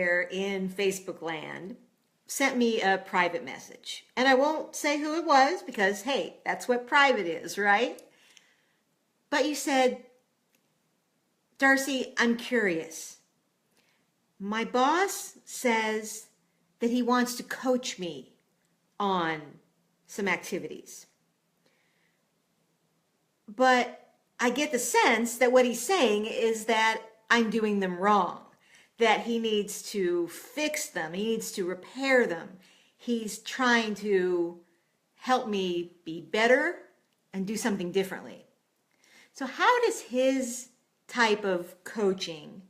in Facebook land sent me a private message. And I won't say who it was because, hey, that's what private is, right? But you said, Darcy, I'm curious. My boss says that he wants to coach me on some activities. But I get the sense that what he's saying is that I'm doing them wrong, that he needs to fix them, he needs to repair them. He's trying to help me be better and do something differently. So how does his type of coaching,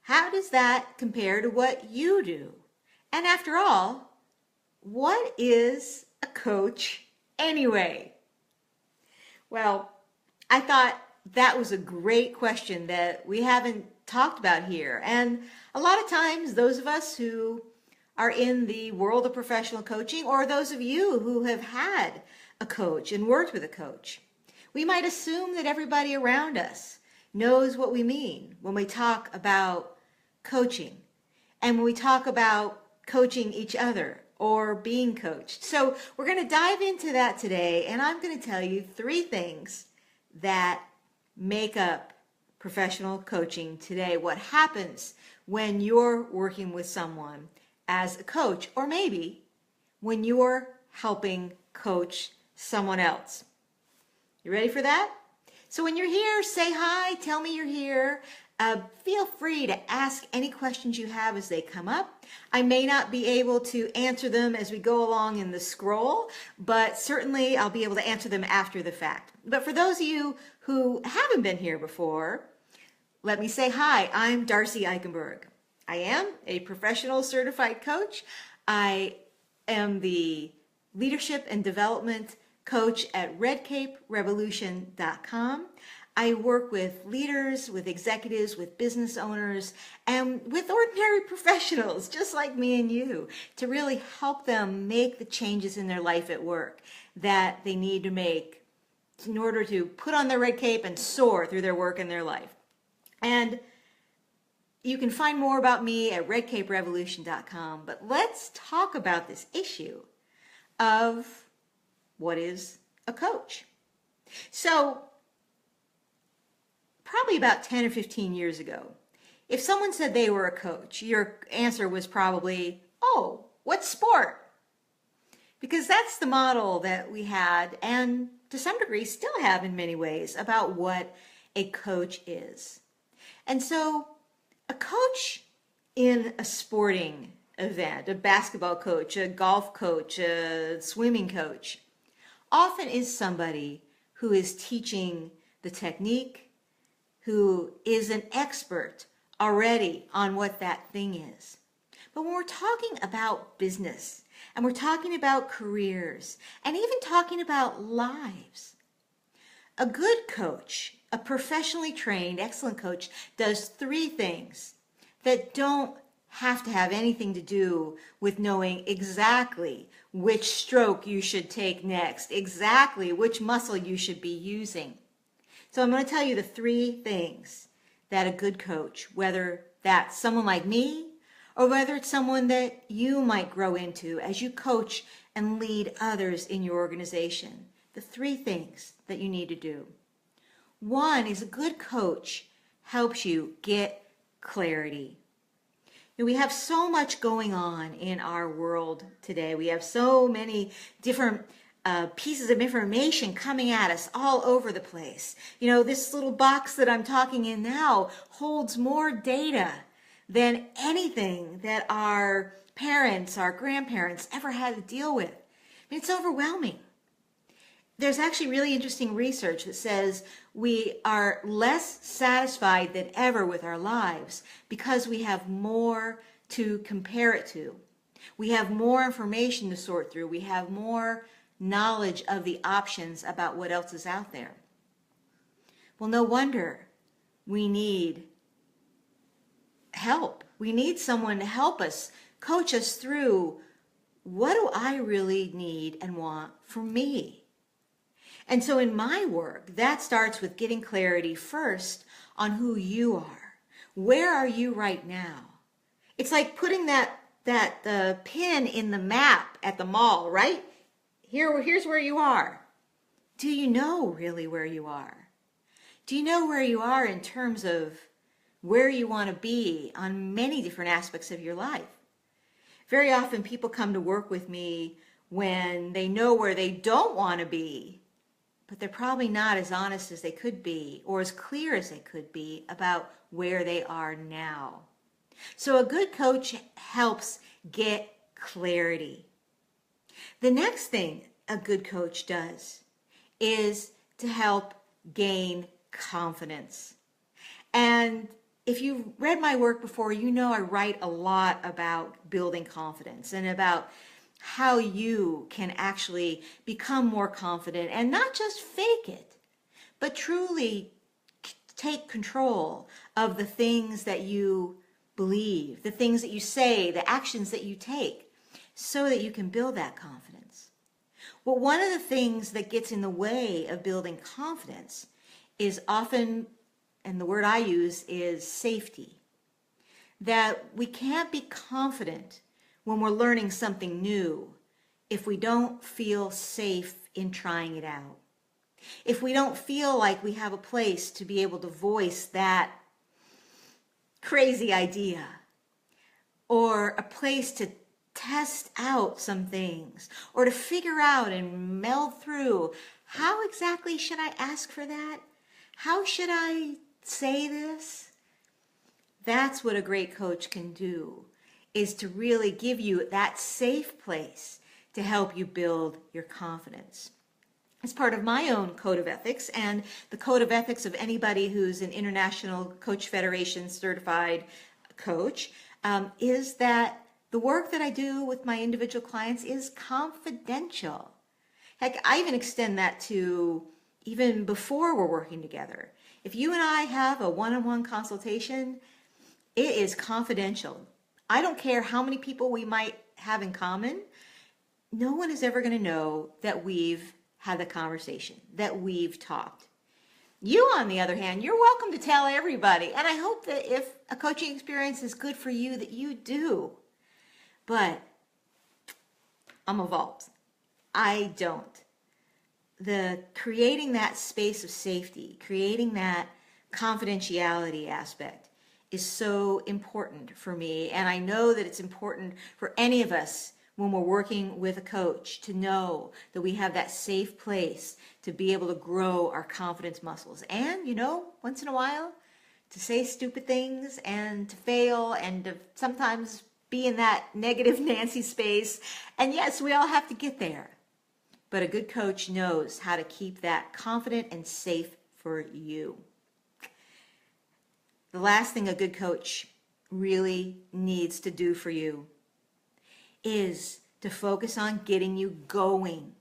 how does that compare to what you do? And after all, what is a coach anyway? Well, I thought that was a great question that we haven't talked about here. And a lot of times, those of us who are in the world of professional coaching, or those of you who have had a coach and worked with a coach, we might assume that everybody around us knows what we mean when we talk about coaching and when we talk about coaching each other or being coached. So we're going to dive into that today, and I'm going to tell you 3 things that make up professional coaching today. What happens when you're working with someone as a coach, or maybe when you're helping coach someone else. You ready for that? So when you're here, say hi, tell me you're here. Feel free to ask any questions you have as they come up. I may not be able to answer them as we go along in the scroll, but certainly I'll be able to answer them after the fact. But for those of you who haven't been here before, let me say hi. I'm Darcy Eikenberg. I am a professional certified coach. I am the leadership and development coach at redcaperevolution.com. I work with leaders, with executives, with business owners, and with ordinary professionals just like me and you to really help them make the changes in their life at work that they need to make in order to put on their red cape and soar through their work and their life. And you can find more about me at redcaperevolution.com, but let's talk about this issue of what is a coach. So, probably about 10 or 15 years ago, if someone said they were a coach, your answer was probably, oh, what sport? Because that's the model that we had, and to some degree still have in many ways, about what a coach is. And so, a coach in a sporting event, a basketball coach, a golf coach, a swimming coach, often is somebody who is teaching the technique, who is an expert already on what that thing is. But when we're talking about business, and we're talking about careers, and even talking about lives, a good coach, a professionally trained, excellent coach, does 3 things that don't have to have anything to do with knowing exactly which stroke you should take next, exactly which muscle you should be using. So I'm going to tell you the 3 things that a good coach, whether that's someone like me or whether it's someone that you might grow into as you coach and lead others in your organization, the 3 things that you need to do. 1 is a good coach helps you get clarity. We have so much going on in our world today. We have so many different pieces of information coming at us all over the place. You know, this little box that I'm talking in now holds more data than anything that our parents, our grandparents ever had to deal with. I mean, it's overwhelming. There's actually really interesting research that says we are less satisfied than ever with our lives because we have more to compare it to. We have more information to sort through. We have more knowledge of the options about what else is out there. Well, no wonder we need help. We need someone to help us, coach us through what do I really need and want for me. And so in my work, that starts with getting clarity first on who you are. Where are you right now? It's like putting that pin in the map at the mall, right? Here's where you are. Do you know really where you are? Do you know where you are in terms of where you want to be on many different aspects of your life? Very often people come to work with me when they know where they don't want to be, but they're probably not as honest as they could be or as clear as they could be about where they are now. So a good coach helps get clarity. The next thing a good coach does is to help gain confidence. And if you've read my work before, you know I write a lot about building confidence and about how you can actually become more confident and not just fake it, but truly take control of the things that you believe, the things that you say, the actions that you take, so that you can build that confidence. Well, one of the things that gets in the way of building confidence is often, and the word I use is safety. That we can't be confident when we're learning something new if we don't feel safe in trying it out. If we don't feel like we have a place to be able to voice that crazy idea, or a place to test out some things, or to figure out and meld through, how exactly should I ask for that? How should I say this? That's what a great coach can do, is to really give you that safe place to help you build your confidence. As part of my own code of ethics and the code of ethics of anybody who's an International Coach Federation certified coach, is that the work that I do with my individual clients is confidential. Heck, I even extend that to even before we're working together. If you and I have a one-on-one consultation, it is confidential. I don't care how many people we might have in common. No one is ever going to know that we've had the conversation, that we've talked. You, on the other hand, you're welcome to tell everybody. And I hope that if a coaching experience is good for you, that you do. But I'm a vault. I don't. Creating that space of safety, creating that confidentiality aspect is so important for me. And I know that it's important for any of us when we're working with a coach to know that we have that safe place to be able to grow our confidence muscles. And, once in a while, to say stupid things and to fail and to sometimes be in that negative Nancy space. And yes, we all have to get there. But a good coach knows how to keep that confident and safe for you. The last thing a good coach really needs to do for you is to focus on getting you going.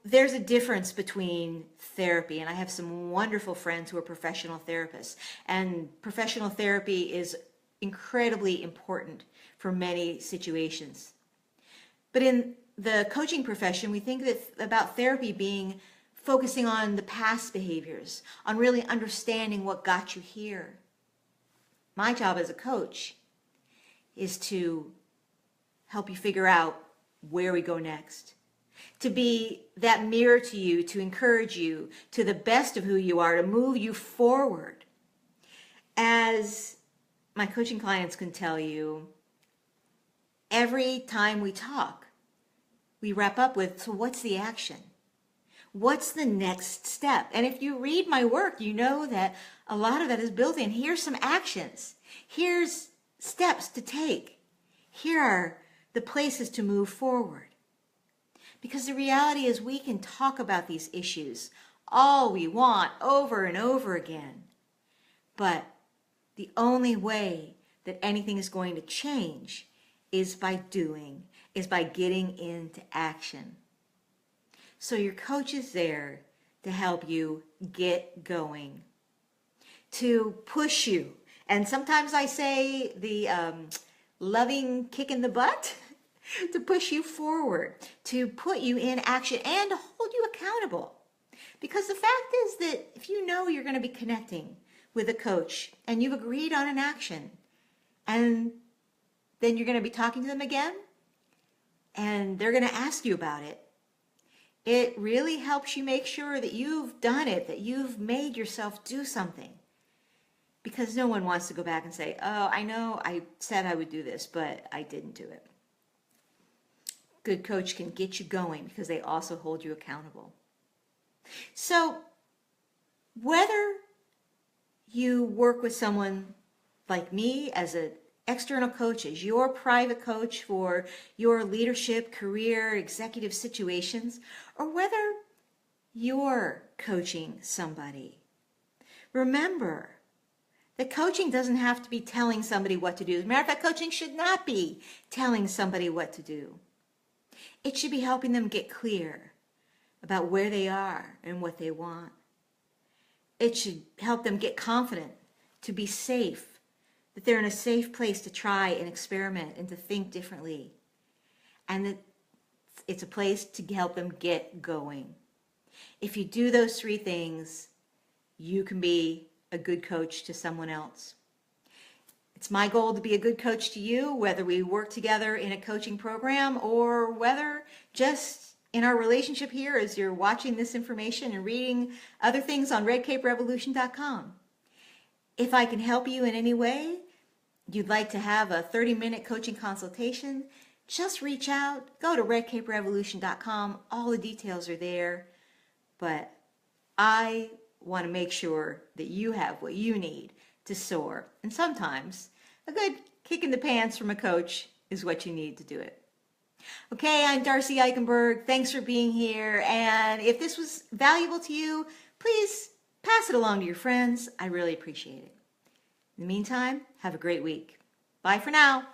There's a difference between therapy, and I have some wonderful friends who are professional therapists, and professional therapy is incredibly important for many situations. But in the coaching profession, we think about therapy being focusing on the past behaviors, on really understanding what got you here. My job as a coach is to help you figure out where we go next, to be that mirror to you, to encourage you to the best of who you are, to move you forward. As my coaching clients can tell you, every time we talk, we wrap up with, so what's the action? What's the next step? And if you read my work, you know that a lot of that is built in. Here's some actions. Here's steps to take. Here are the places to move forward. Because the reality is we can talk about these issues all we want over and over again. But the only way that anything is going to change is by getting into action. So your coach is there to help you get going, to push you. And sometimes I say the loving kick in the butt to push you forward, to put you in action and to hold you accountable. Because the fact is that if you know you're going to be connecting with a coach and you've agreed on an action, And then you're going to be talking to them again, and they're going to ask you about it. It really helps you make sure that you've done it, that you've made yourself do something. Because no one wants to go back and say, oh, I know I said I would do this, but I didn't do it. Good coach can get you going because they also hold you accountable. So whether you work with someone like me as an external coach, as your private coach for your leadership, career, executive situations, or whether you're coaching somebody, remember that coaching doesn't have to be telling somebody what to do. As a matter of fact, coaching should not be telling somebody what to do. It should be helping them get clear about where they are and what they want. It should help them get confident, to be safe, that they're in a safe place to try and experiment and to think differently. And that it's a place to help them get going. If you do those three things, you can be a good coach to someone else. It's my goal to be a good coach to you, whether we work together in a coaching program or whether just in our relationship here as you're watching this information and reading other things on redcaperevolution.com. If I can help you in any way, you'd like to have a 30-minute coaching consultation, just reach out. Go to redcaperevolution.com. All the details are there. But I want to make sure that you have what you need to soar. And sometimes a good kick in the pants from a coach is what you need to do it. Okay, I'm Darcy Eikenberg. Thanks for being here. And if this was valuable to you, please pass it along to your friends. I really appreciate it. In the meantime, have a great week. Bye for now.